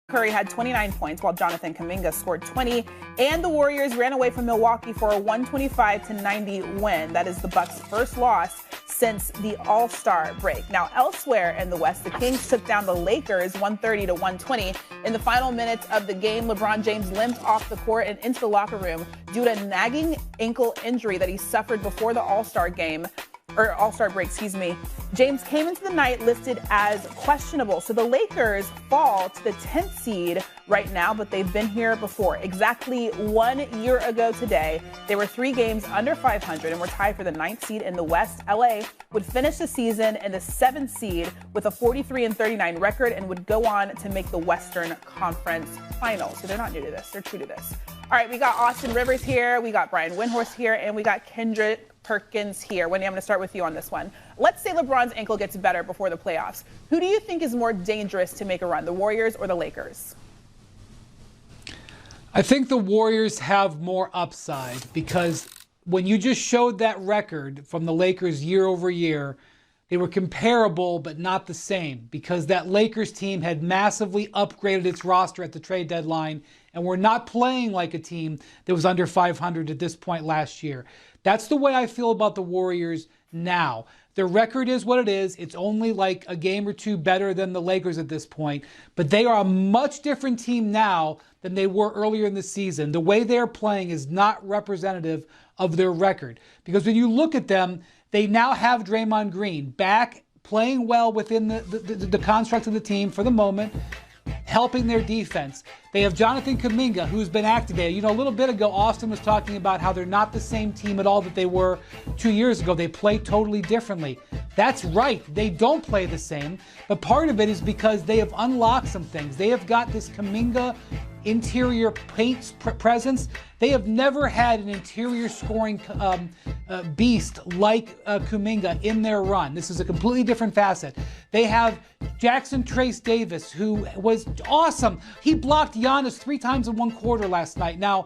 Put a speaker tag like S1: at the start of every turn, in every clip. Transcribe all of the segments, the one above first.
S1: Curry had 29 points while Jonathan Kuminga scored 20, and the Warriors ran away from Milwaukee for a 125-90 win. That is the Bucks' first loss since the All-Star break. Now, elsewhere in the West, the Kings took down the Lakers 130-120. In the final minutes of the game, LeBron James limped off the court and into the locker room due to a nagging ankle injury that he suffered before the All-Star break. James came into the night listed as questionable. So the Lakers fall to the 10th seed right now, but they've been here before. Exactly 1 year ago today, they were 3 games under 500 and were tied for the 9th seed in the West. LA would finish the season in the 7th seed with a 43-39 record and would go on to make the Western Conference Finals. So they're not new to this. They're true to this. All right, we got Austin Rivers here, we got Brian Windhorst here, and we got Kendrick Perkins here. Wendy, I'm going to start with you on this one. Let's say LeBron's ankle gets better before the playoffs. Who do you think is more dangerous to make a run, the Warriors or the Lakers?
S2: I think the Warriors have more upside because when you just showed that record from the Lakers year over year, they were comparable but not the same because that Lakers team had massively upgraded its roster at the trade deadline and were not playing like a team that was under 500 at this point last year. That's the way I feel about the Warriors now. Their record is what it is. It's only like a game or two better than the Lakers at this point. But they are a much different team now than they were earlier in the season. The way they're playing is not representative of their record. Because when you look at them, they now have Draymond Green back, playing well within the construct of the team for the moment, helping their defense. They have Jonathan Kuminga, who's been activated. You know, a little bit ago, Austin was talking about how they're not the same team at all that they were 2 years ago. They play totally differently. That's right. They don't play the same. But part of it is because they have unlocked some things. They have got this Kuminga interior paint presence. They have never had an interior scoring beast like Kuminga in their run. This is a completely different facet. They have Jackson Trace Davis, who was awesome. He blocked Giannis 3 times in 1 quarter last night. Now,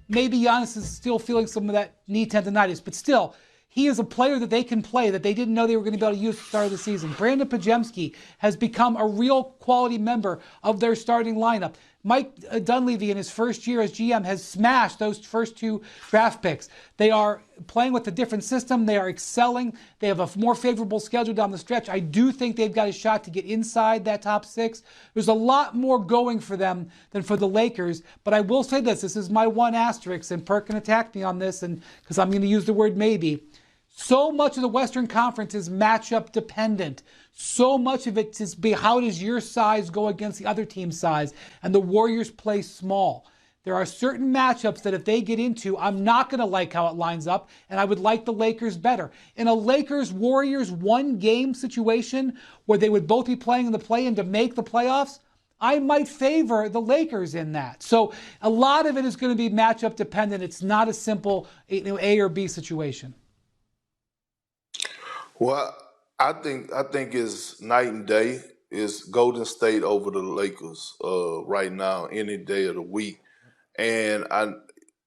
S2: maybe Giannis is still feeling some of that knee tendonitis, but still, he is a player that they can play that they didn't know they were going to be able to use at the start of the season. Brandon Pajemski has become a real quality member of their starting lineup. Mike Dunleavy in his first year as GM has smashed those first 2 draft picks. They are playing with a different system. They are excelling. They have a more favorable schedule down the stretch. I do think they've got a shot to get inside that top 6. There's a lot more going for them than for the Lakers. But I will say this is my one asterisk, and Perk can attack me on this, and because I'm going to use the word maybe. So much of the Western Conference is matchup dependent. So much of it is how does your size go against the other team's size? And the Warriors play small. There are certain matchups that if they get into, I'm not going to like how it lines up, and I would like the Lakers better. In a Lakers-Warriors 1-game situation where they would both be playing in the play-in to make the playoffs, I might favor the Lakers in that. So a lot of it is going to be matchup dependent. It's not a simple A or B situation.
S3: Well, I think it's night and day. It's Golden State over the Lakers right now, any day of the week. And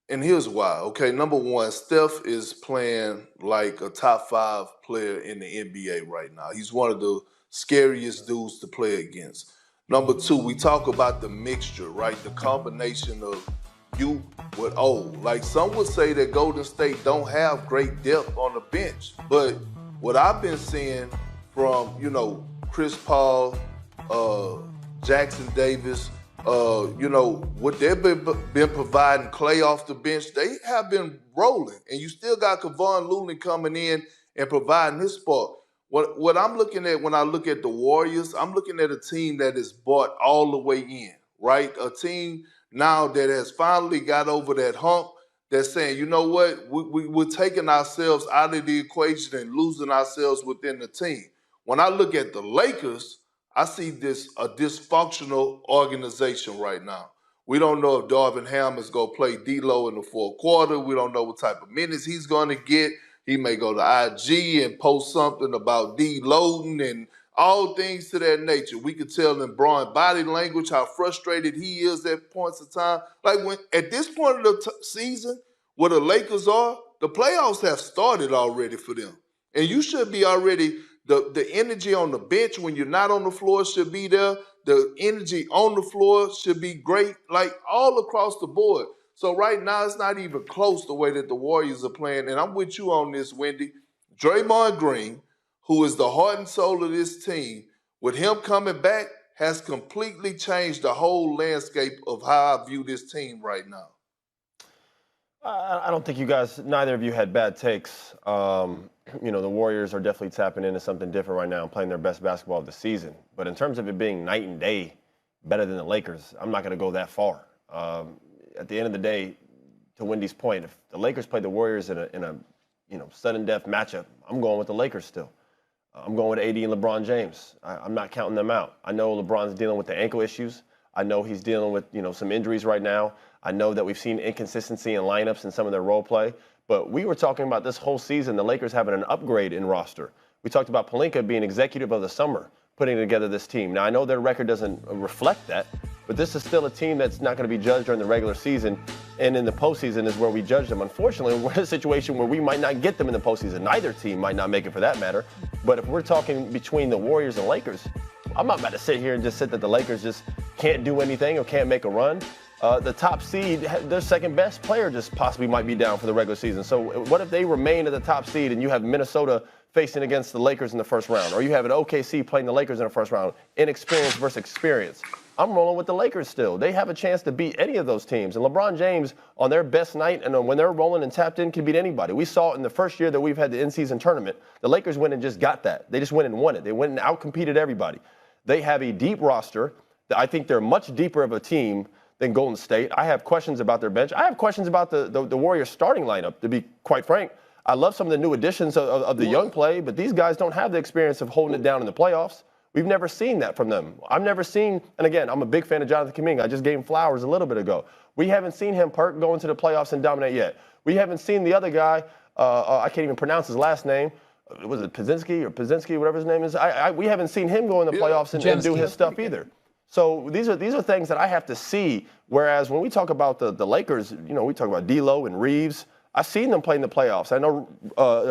S3: here's why. Okay, number one, Steph is playing like a top 5 player in the NBA right now. He's one of the scariest dudes to play against. Number 2, we talk about the mixture, right? The combination of you with old. Like some would say that Golden State don't have great depth on the bench, but what I've been seeing from, Chris Paul, Jackson Davis, what they've been providing Clay off the bench, they have been rolling. And you still got Kevon Looney coming in and providing his spot. What I'm looking at when I look at the Warriors, I'm looking at a team that is bought all the way in, right? A team now that has finally got over that hump. That's saying, you know what, we're taking ourselves out of the equation and losing ourselves within the team. When I look at the Lakers, I see a dysfunctional organization right now. We don't know if Darvin Ham is going to play D-Lo in the 4th quarter. We don't know what type of minutes he's going to get. He may go to IG and post something about deloading and all things to that nature. We could tell in Braun body language how frustrated he is at points of time. Like at this point of the season, where the Lakers are, the playoffs have started already for them. And you should be already The energy on the bench when you're not on the floor should be there. The energy on the floor should be great, like all across the board. So right now, it's not even close the way that the Warriors are playing. And I'm with you on this, Wendy. Draymond Green, who is the heart and soul of this team, with him coming back, has completely changed the whole landscape of how I view this team right now.
S4: I don't think you guys, neither of you had bad takes. You know, the Warriors are definitely tapping into something different right now and playing their best basketball of the season. But in terms of it being night and day better than the Lakers, I'm not going to go that far. At the end of the day, to Wendy's point, if the Lakers played the Warriors in a sudden death matchup, I'm going with the Lakers still. I'm going with AD and LeBron James. I'm not counting them out. I know LeBron's dealing with the ankle issues. I know he's dealing with, some injuries right now. I know that we've seen inconsistency in lineups and some of their role play. But we were talking about this whole season, the Lakers having an upgrade in roster. We talked about Pelinka being executive of the summer, putting together this team. Now, I know their record doesn't reflect that, but this is still a team that's not going to be judged during the regular season, and in the postseason is where we judge them. Unfortunately, we're in a situation where we might not get them in the postseason. Neither team might not make it for that matter. But if we're talking between the Warriors and Lakers, I'm not about to sit here and just say that the Lakers just can't do anything or can't make a run. The top seed, their second best player just possibly might be down for the regular season. So what if they remain at the top seed and you have Minnesota facing against the Lakers in the first round, or you have an OKC playing the Lakers in the first round, inexperience versus experience? I'm rolling with the Lakers still. They have a chance to beat any of those teams. And LeBron James, on their best night and when they're rolling and tapped in, can beat anybody. We saw it in the first year that we've had the in-season tournament. The Lakers went and just got that. They just went and won it. They went and outcompeted everybody. They have a deep roster. I think they're much deeper of a team than Golden State. I have questions about their bench. I have questions about the Warriors starting lineup, to be quite frank. I love some of the new additions of the young play, but these guys don't have the experience of holding it down in the playoffs. We've never seen that from them. I've never seen, and again, I'm a big fan of Jonathan Kuminga. I just gave him flowers a little bit ago. We haven't seen him go into the playoffs and dominate yet. We haven't seen the other guy, I can't even pronounce his last name. Was it Pczynski, whatever his name is? We haven't seen him go in the playoffs and do his stuff either. So these are things that I have to see. Whereas when we talk about the Lakers, we talk about D'Lo and Reeves. I've seen them play in the playoffs. I know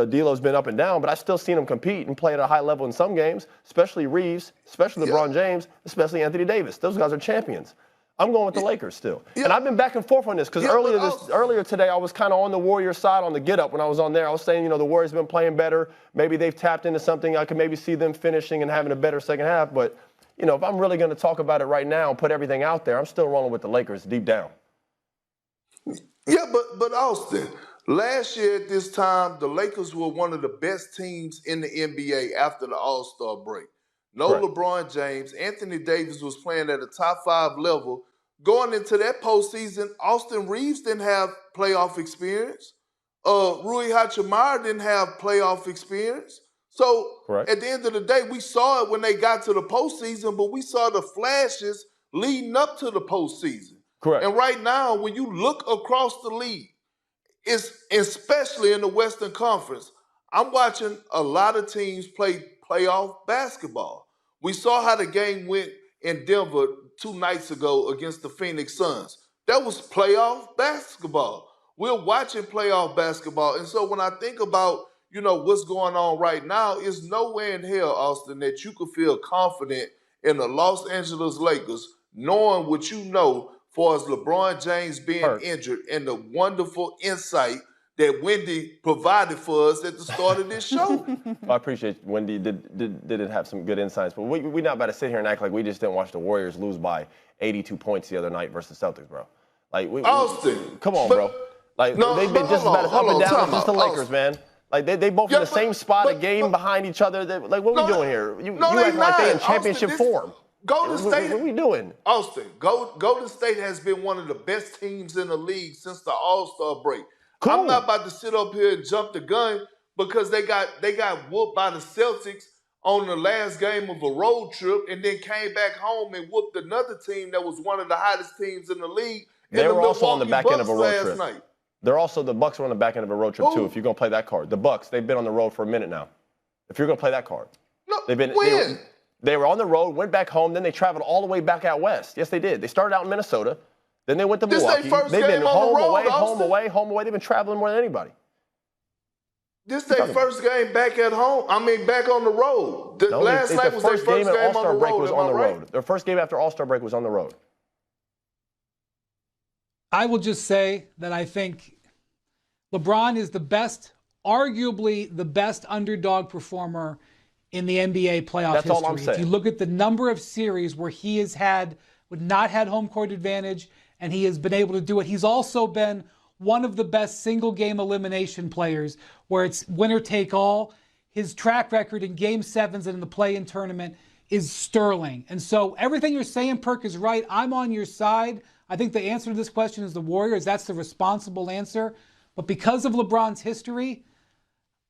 S4: D'Lo's been up and down, but I've still seen him compete and play at a high level in some games, especially Reeves, especially LeBron James, especially Anthony Davis. Those guys are champions. I'm going with the Lakers still. And I've been back and forth on this because earlier today I was kind of on the Warriors side on the get up when I was on there. I was saying, the Warriors have been playing better. Maybe they've tapped into something. I could maybe see them finishing and having a better second half. But, if I'm really going to talk about it right now and put everything out there, I'm still rolling with the Lakers deep down.
S3: Yeah, but Austin, last year at this time, the Lakers were one of the best teams in the NBA after the All-Star break. No LeBron James. Anthony Davis was playing at a top 5 level. Going into that postseason, Austin Reeves didn't have playoff experience. Rui Hachimura didn't have playoff experience. So at the end of the day, we saw it when they got to the postseason, but we saw the flashes leading up to the postseason.
S4: Correct.
S3: And right now, when you look across the league, especially in the Western Conference, I'm watching a lot of teams play playoff basketball. We saw how the game went in Denver 2 nights ago against the Phoenix Suns. That was playoff basketball. We're watching playoff basketball. And so when I think about, what's going on right now, is nowhere in hell, Austin, that you could feel confident in the Los Angeles Lakers, knowing what you know far as LeBron James being injured and the wonderful insight that Wendy provided for us at the start of this show.
S4: I appreciate Wendy did have some good insights, but we're not about to sit here and act like we just didn't watch the Warriors lose by 82 points the other night versus Celtics, bro.
S3: Austin,
S4: come on, bro. They've been just about as up and down as just the Lakers, man. They both in the same spot, a game behind each other. What we doing here? You act like they in championship form.
S3: Golden State.
S4: What are we doing?
S3: Austin, Golden State has been one of the best teams in the league since the All-Star break. Cool. I'm not about to sit up here and jump the gun because they got whooped by the Celtics on the last game of a road trip and then came back home and whooped another team that was one of the hottest teams in the league.
S4: They were also on the back end of a road trip. The Bucks were on the back end of a road trip too, if you're going to play that card. The Bucks, they've been on the road for a minute now. If you're going to play that card.
S3: No,
S4: They were on the road, went back home, then they traveled all the way back out west. Yes, they did. They started out in Minnesota. Then they went to Milwaukee. They've been home away. They've been traveling more than anybody.
S3: This their first game back at home. I mean, back on the road. Last night was their first game on the road.
S4: Was on the road. Their first game after All-Star break was on the road.
S2: I will just say that I think LeBron is the best, arguably the best underdog performer in the NBA playoff history.
S4: That's all I'm saying.
S2: If you look at the number of series where he has not had home court advantage, and he has been able to do it, he's also been one of the best single game elimination players where it's winner take all. His track record in game sevens and in the play-in tournament is sterling. And so everything you're saying, Perk, is right. I'm on your side. I think the answer to this question is the Warriors. That's the responsible answer. But because of LeBron's history,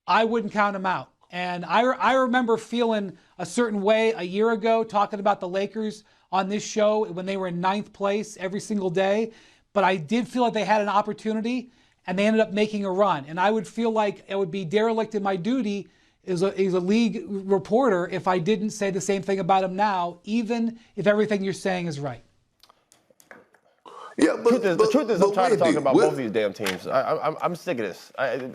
S2: I wouldn't count him out. And I remember feeling a certain way a year ago talking about the Lakers on this show when they were in 9th place every single day. But I did feel like they had an opportunity, and they ended up making a run. And I would feel like it would be derelict in my duty as a league reporter if I didn't say the same thing about him now, even if everything you're saying is right.
S3: Yeah, but
S4: the truth is, I'm tired of talking about both of these damn teams. I'm sick of this. Neither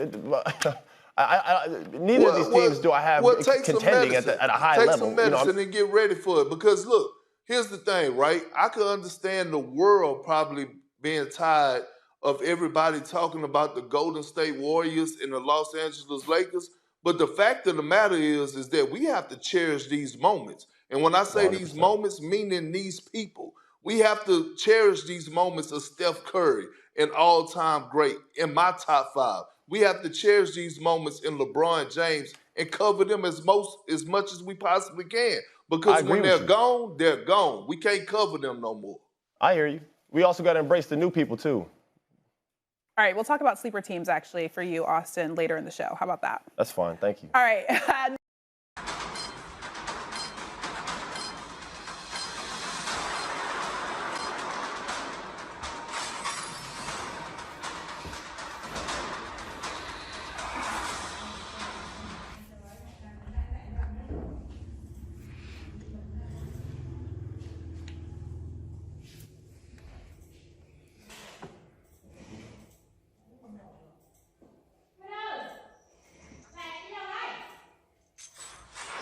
S4: of these teams do I have contending at a high level.
S3: Take some medicine and get ready for it. Because look, here's the thing, right? I could understand the world probably being tired of everybody talking about the Golden State Warriors and the Los Angeles Lakers. But the fact of the matter is that we have to cherish these moments. And when I say 100%. These moments, meaning these people, we have to cherish these moments of Steph Curry, an all-time great, in my top 5. We have to cherish these moments in LeBron James and cover them as much as we possibly can. Because when they're gone, they're gone. We can't cover them no more.
S4: I hear you. We also got to embrace the new people, too.
S1: All right, we'll talk about sleeper teams, actually, for you, Austin, later in the show. How about that?
S4: That's fine. Thank you.
S1: All right.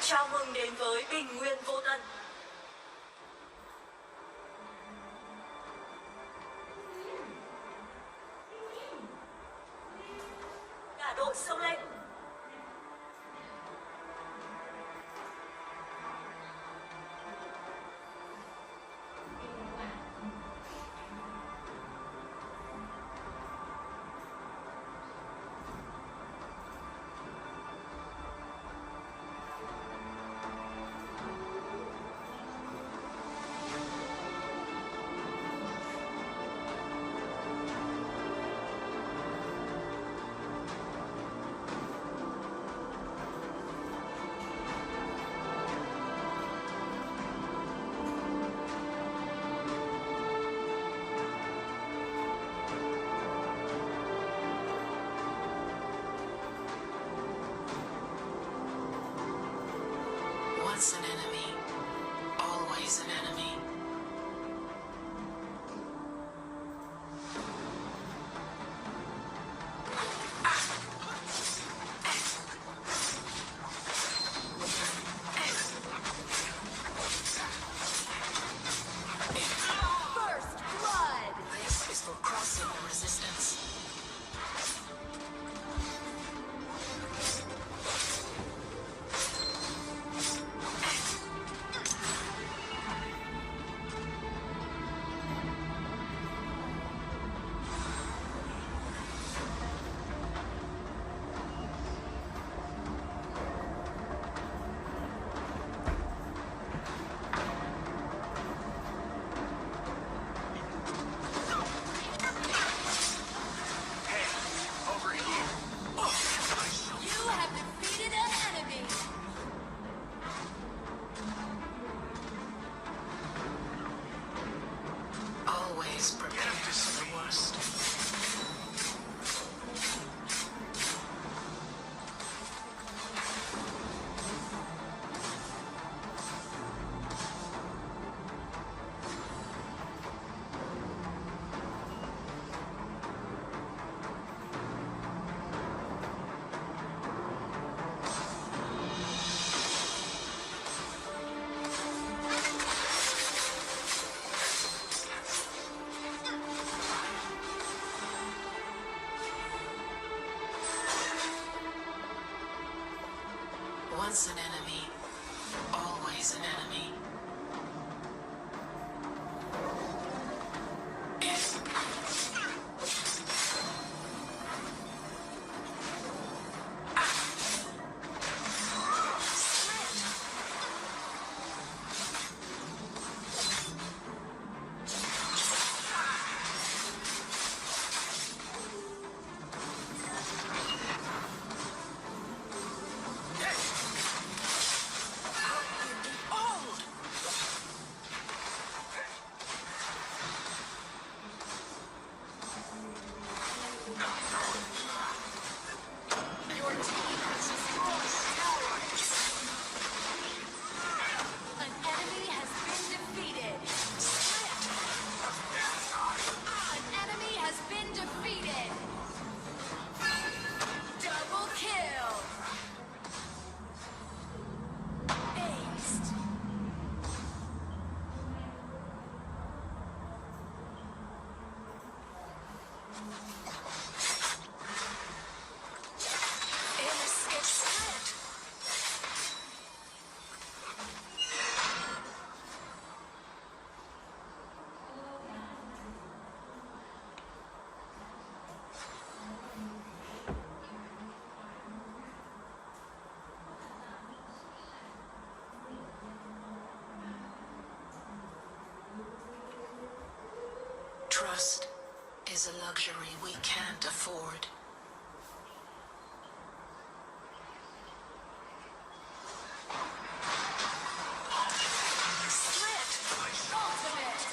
S5: Chào mừng đến với Bình Nguyên Vô Tận. Cả đội xông lên. Once an enemy, always an enemy. First blood! This is for crossing the resistance. Always prepare for the worst. Once an enemy, always an enemy. Trust is a luxury we can't afford. Split! Ultimate!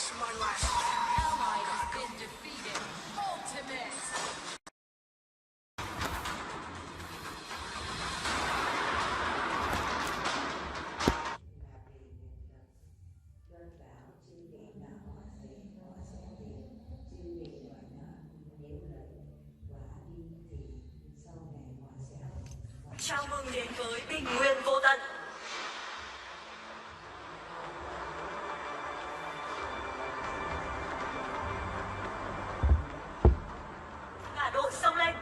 S5: To my last ally has been defeated. Ultimate!
S6: Chào mừng đến với bình nguyên vô tận. Cả đội xông lên.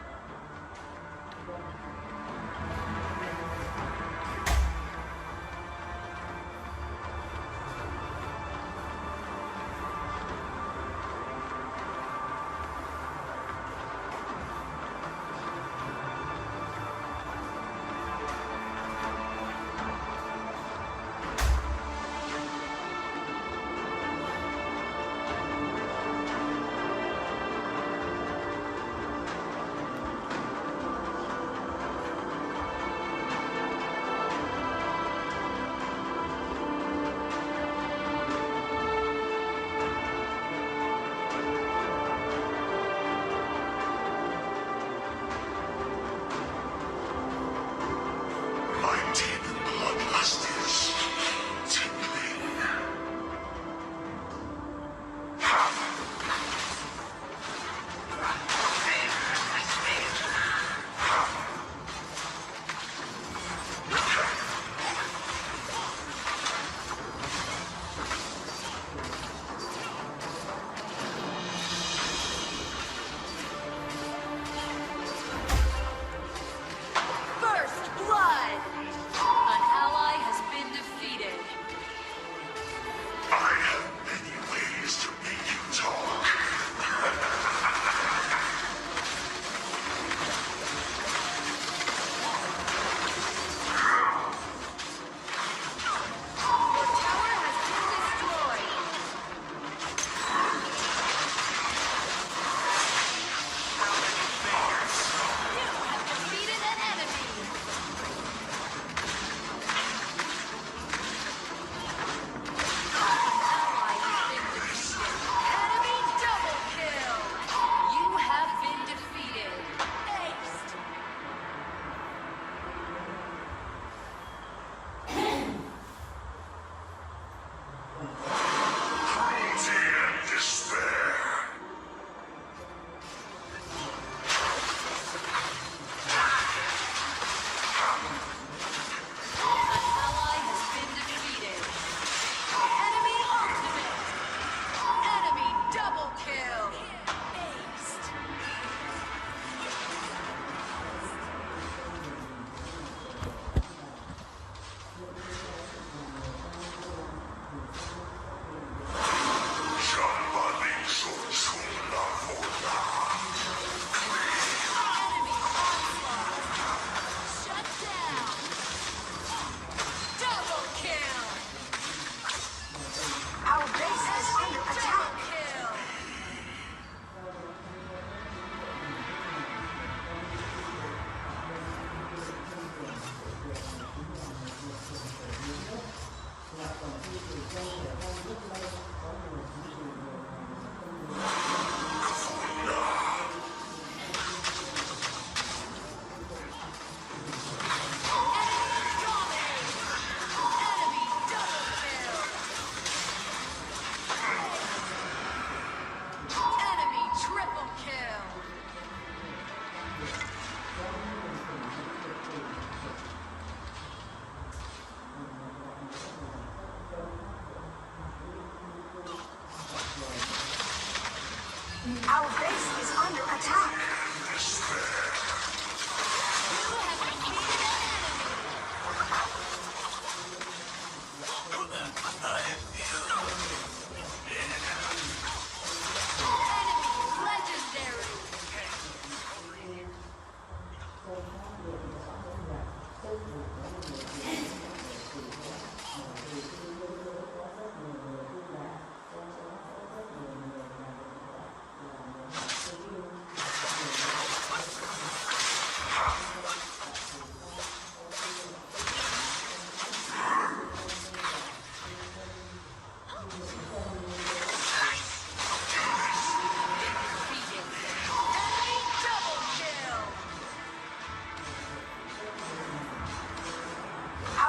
S6: Our base is under attack.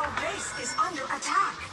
S6: Our base is under attack.